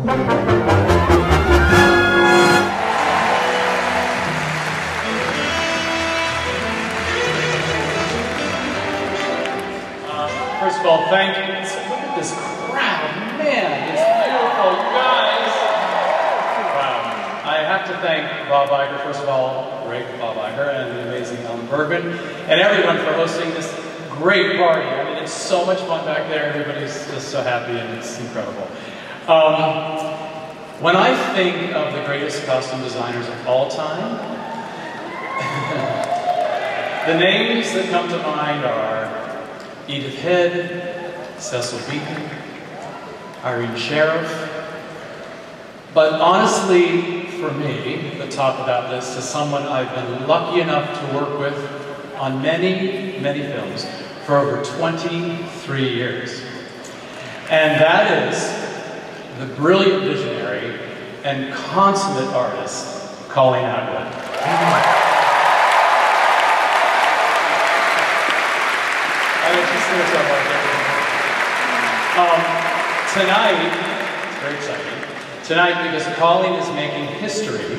First of all, thank you. Look at this crowd, man, it's beautiful, you guys. Wow. I have to thank Bob Iger, first of all, great Bob Iger, and the amazing Alan Bergman, and everyone for hosting this great party. I mean, it's so much fun back there. Everybody's just so happy, and it's incredible. When I think of the greatest costume designers of all time, the names that come to mind are Edith Head, Cecil Beaton, Irene Sheriff. But honestly, for me, the top of that list is someone I've been lucky enough to work with on many, many films for over 23 years. And that is the brilliant visionary and consummate artist, Colleen Atwood. Tonight, it's very exciting, tonight because Colleen is making history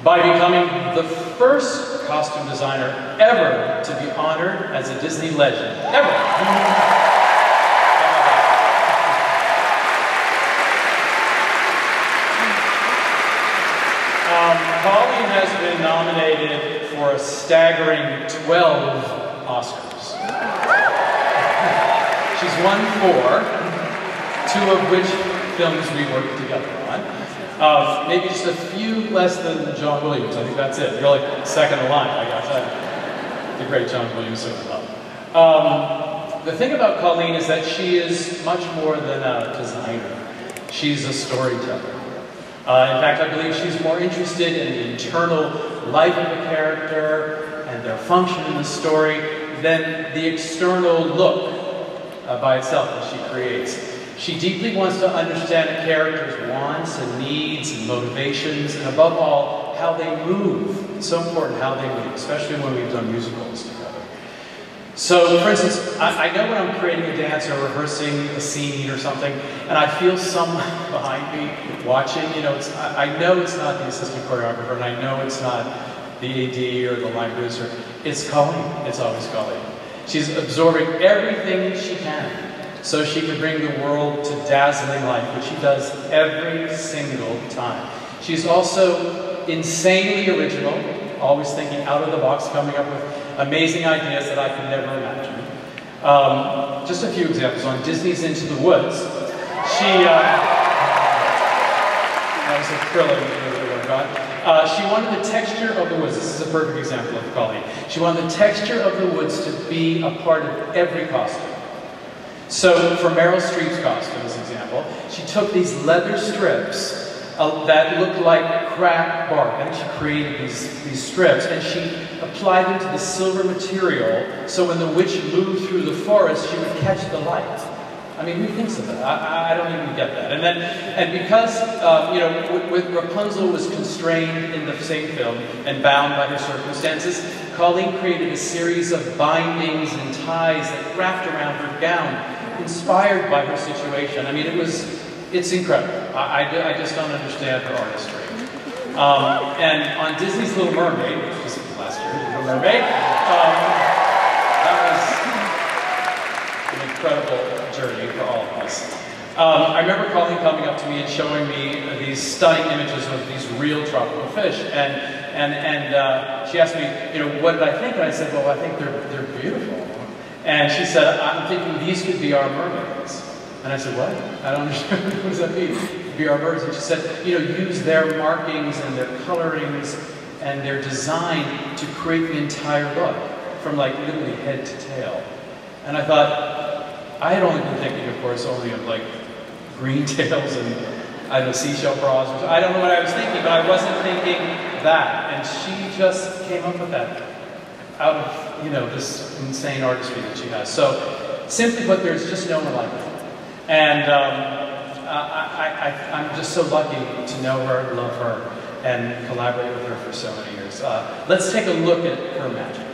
by becoming the first costume designer ever to be honored as a Disney legend, ever. Colleen has been nominated for a staggering 12 Oscars. She's won 4, 2 of which films we worked together on. Maybe just a few less than John Williams. I think that's it. You're like second in line, I guess. The great John Williams sort of love. The thing about Colleen is that she is much more than a designer. She's a storyteller. In fact, I believe she's more interested in the internal life of a character and their function in the story than the external look by itself that she creates. She deeply wants to understand a character's wants and needs and motivations, and above all, how they move. It's so important how they move, especially when we've done musicals together. So, for instance, I know when I'm creating a dance or rehearsing a scene or something, and I feel someone behind me watching, you know, I know it's not the assistant choreographer, and I know it's not the AD or the line producer. It's Colleen. It's always Colleen. She's absorbing everything she can so she can bring the world to dazzling life, which she does every single time. She's also insanely original, always thinking out of the box, coming up with amazing ideas that I could never imagine. Just a few examples. On Disney's Into the Woods, that was a thrilling, she wanted the texture of the woods. This is a perfect example of Colleen. She wanted the texture of the woods to be a part of every costume. So for Meryl Streep's costume, as an example, she took these leather strips that looked like cracked bark, and she created these strips, and she applied them to the silver material, so when the witch moved through the forest, she would catch the light. I mean, who thinks of that? I don't even get that. And because, you know, with Rapunzel was constrained in the same film and bound by her circumstances, Colleen created a series of bindings and ties that wrapped around her gown, inspired by her situation. I mean, it's incredible. I just don't understand her artistry. And on Disney's Little Mermaid, which was last year, Little Mermaid, that was an incredible journey for all of us. I remember Colleen coming up to me and showing me these stunning images of these real tropical fish, and she asked me, you know, what did I think? And I said, well, I think they're beautiful. And she said, I'm thinking these could be our mermaids. And I said, what? I don't understand. What does that mean? Be our birds? And she said, you know, use their markings and their colorings and their design to create the entire look, from like literally head to tail. And I thought, I had only been thinking, of course, only of like green tails and, I don't know, seashell bras. Or I don't know what I was thinking, but I wasn't thinking that. And she just came up with that out of, you know, this insane artistry that she has. So, simply put, there's just no one like her. And I'm just so lucky to know her, love her, and collaborate with her for so many years. Let's take a look at her magic.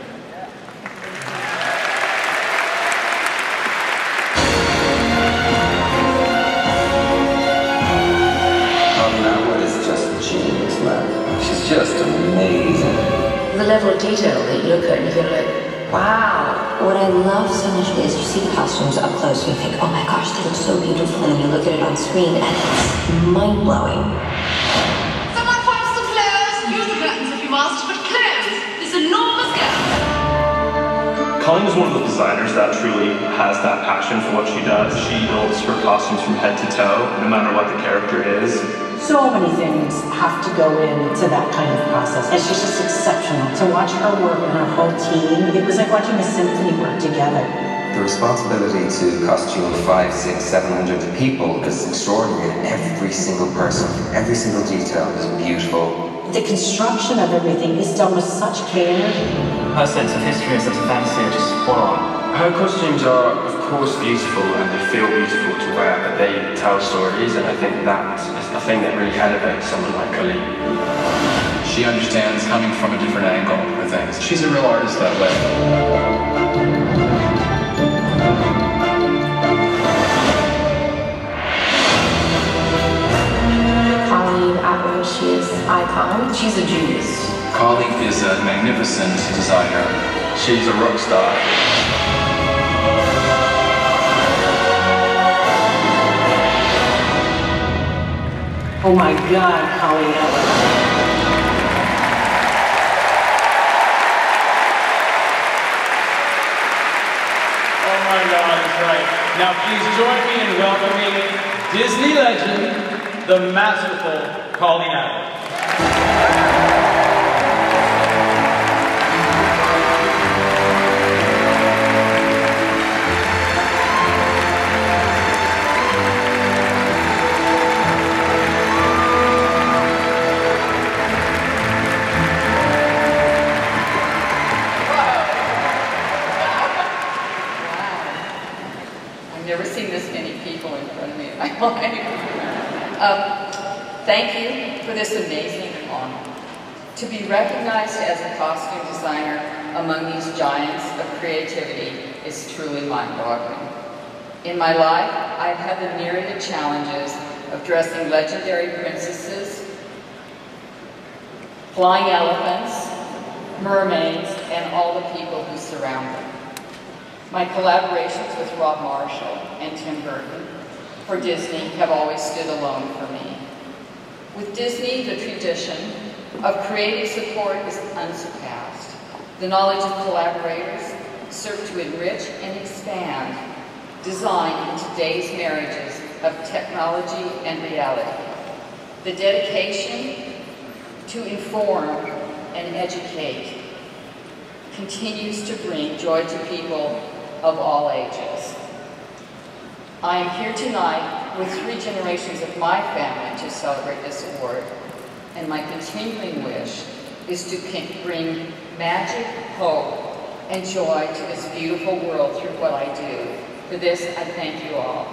just amazing. The level of detail that you look at and you feel like, wow. What I love so much is you see the costumes up close and you think, oh my gosh, they look so beautiful, and then you look at it on screen and it's mind-blowing. Someone points the clothes, use the curtains if you must, but clothes, this enormous gap. Colleen is one of the designers that truly has that passion for what she does. She builds her costumes from head to toe, no matter what the character is. So many things have to go into that kind of process. And she's just exceptional. To watch her work and her whole team, it was like watching a symphony work together. The responsibility to costume 500, 600, 700 people is extraordinary. Every single person, every single detail is beautiful. The construction of everything is done with such care. Her sense of history and sense of fantasy are just spot on. Her costumes are, of course, beautiful and they feel beautiful to wear, but they tell stories, and I think that is the thing that really elevates someone like Colleen. She understands coming from a different angle for things. She's a real artist that way. Colleen Atwood, she is icon. She's a genius. Colleen is a magnificent designer. She's a rock star. Oh my God, Colleen Atwood. Oh my God, that's right. Now please join me in welcoming Disney legend, the masterful Colleen Atwood. Never seen this many people in front of me in my life. Thank you for this amazing honor. To be recognized as a costume designer among these giants of creativity is truly mind-boggling. In my life, I've had the myriad challenges of dressing legendary princesses, flying elephants, mermaids, and all the people who surround them. My collaborations with Rob Marshall and Tim Burton for Disney have always stood alone for me. With Disney, the tradition of creative support is unsurpassed. The knowledge of collaborators serve to enrich and expand design in today's marriages of technology and reality. The dedication to inform and educate continues to bring joy to people of all ages. I am here tonight with 3 generations of my family to celebrate this award, and my continuing wish is to bring magic, hope, and joy to this beautiful world through what I do. For this, I thank you all.